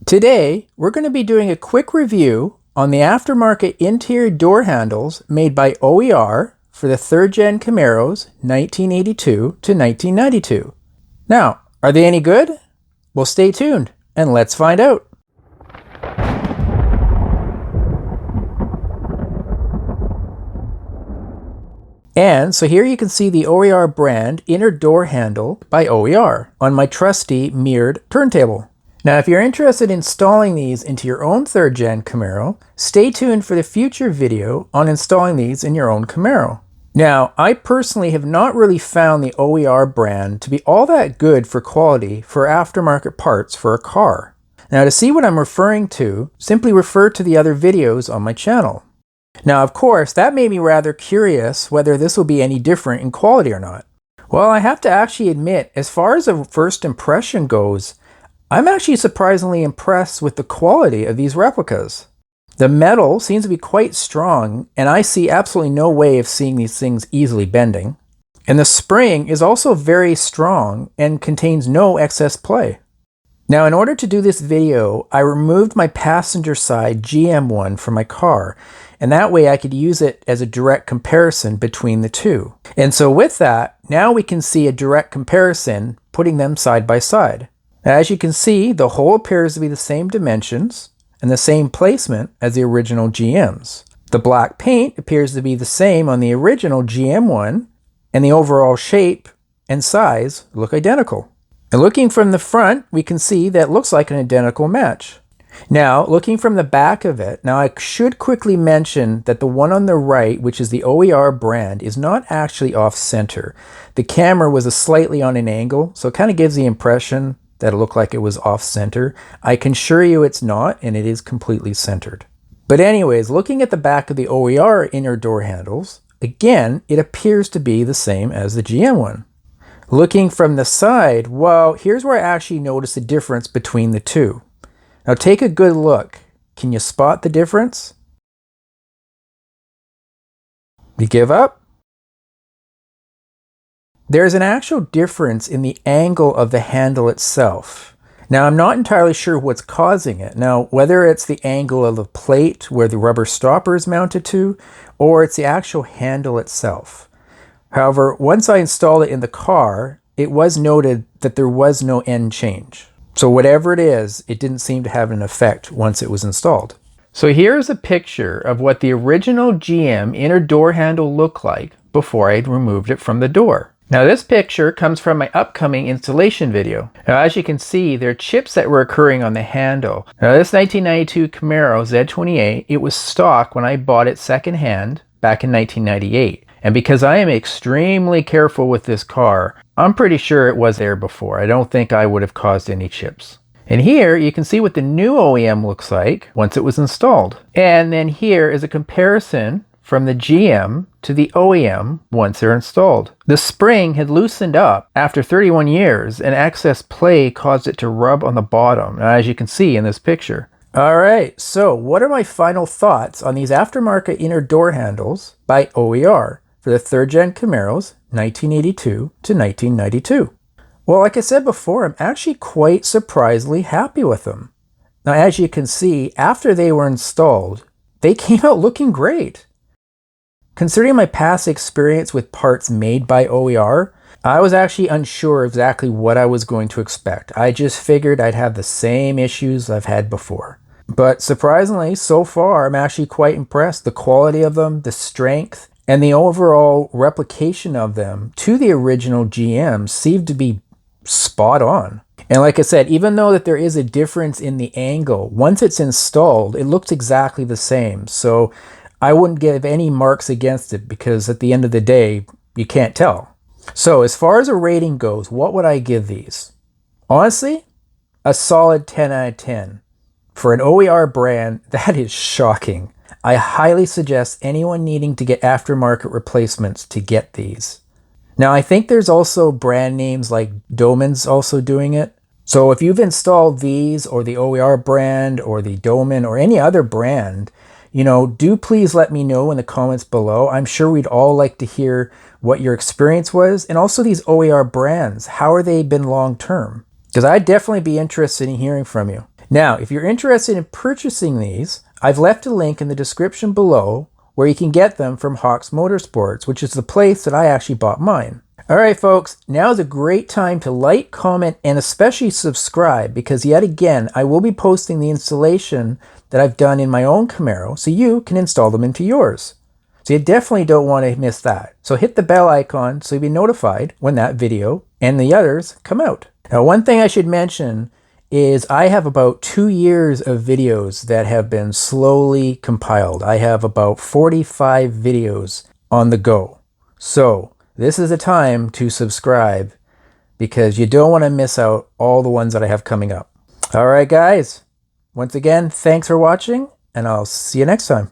Today, we're going to be doing a quick review on the aftermarket interior door handles made by OER for the 3rd Gen Camaros 1982 to 1992. Now, are they any good? Well, stay tuned and let's find out. And so here you can see the OER brand inner door handle by OER on my trusty mirrored turntable. Now, if you're interested in installing these into your own 3rd Gen Camaro, stay tuned for the future video on installing these in your own Camaro. Now, I personally have not really found the OER brand to be all that good for quality for aftermarket parts for a car. Now, to see what I'm referring to, simply refer to the other videos on my channel. Now, of course, that made me rather curious whether this will be any different in quality or not. Well, I have to actually admit, as far as a first impression goes, I'm actually surprisingly impressed with the quality of these replicas. The metal seems to be quite strong, and I see absolutely no way of seeing these things easily bending. And the spring is also very strong and contains no excess play. Now, in order to do this video, I removed my passenger side GM one from my car, and that way I could use it as a direct comparison between the two. And so with that, now we can see a direct comparison putting them side by side. As you can see, the hole appears to be the same dimensions and the same placement as the original GMs. The black paint appears to be the same on the original GM one, and the overall shape and size look identical. And looking from the front, we can see that it looks like an identical match. Now, looking from the back of it, now I should quickly mention that the one on the right, which is the OER brand, is not actually off-center. The camera was slightly on an angle, so it kind of gives the impression that it looked like it was off-center. I can assure you it's not, and it is completely centered. But anyways, looking at the back of the OER inner door handles, again, it appears to be the same as the GM one. Looking from the side, well, here's where I actually notice the difference between the two. Now take a good look. Can you spot the difference? You give up? There's an actual difference in the angle of the handle itself. Now, I'm not entirely sure what's causing it. Now, whether it's the angle of the plate where the rubber stopper is mounted to, or it's the actual handle itself. However, once I installed it in the car, it was noted that there was no end change. So whatever it is, it didn't seem to have an effect once it was installed. So here's a picture of what the original GM inner door handle looked like before I'd removed it from the door. Now this picture comes from my upcoming installation video. Now as you can see, there are chips that were occurring on the handle. Now this 1992 Camaro Z28, it was stock when I bought it secondhand back in 1998. And because I am extremely careful with this car, I'm pretty sure it was there before. I don't think I would have caused any chips. And here you can see what the new OEM looks like once it was installed. And then here is a comparison from the GM to the OEM once they're installed. The spring had loosened up after 31 years and excess play caused it to rub on the bottom, as you can see in this picture. Alright, so what are my final thoughts on these aftermarket inner door handles by OER for the 3rd Gen Camaros 1982 to 1992? Well, like I said before, I'm actually quite surprisingly happy with them. Now, as you can see, after they were installed, they came out looking great. Considering my past experience with parts made by OER, I was actually unsure exactly what I was going to expect. I just figured I'd have the same issues I've had before. But surprisingly, so far, I'm actually quite impressed. The quality of them, the strength, and the overall replication of them to the original GM seemed to be spot on. And like I said, even though that there is a difference in the angle, once it's installed, it looks exactly the same. So I wouldn't give any marks against it because at the end of the day, you can't tell. So as far as a rating goes, what would I give these? Honestly, a solid 10 out of 10. For an OER brand, that is shocking. I highly suggest anyone needing to get aftermarket replacements to get these. Now, I think there's also brand names like Doman's also doing it. So if you've installed these or the OER brand or the Doman or any other brand, do please let me know in the comments below. I'm sure we'd all like to hear what your experience was, and also these OER brands. How are they been long term? Because I'd definitely be interested in hearing from you. Now, if you're interested in purchasing these, I've left a link in the description below where you can get them from Hawks Motorsports, which is the place that I actually bought mine. All right, folks, now is a great time to like, comment, and especially subscribe, because yet again, I will be posting the installation that I've done in my own Camaro so you can install them into yours. So you definitely don't want to miss that. So hit the bell icon so you'll be notified when that video and the others come out. Now, one thing I should mention is I have about 2 years of videos that have been slowly compiled. I have about 45 videos on the go. So this is a time to subscribe because you don't want to miss out all the ones that I have coming up. All right, guys. Once again, thanks for watching, and I'll see you next time.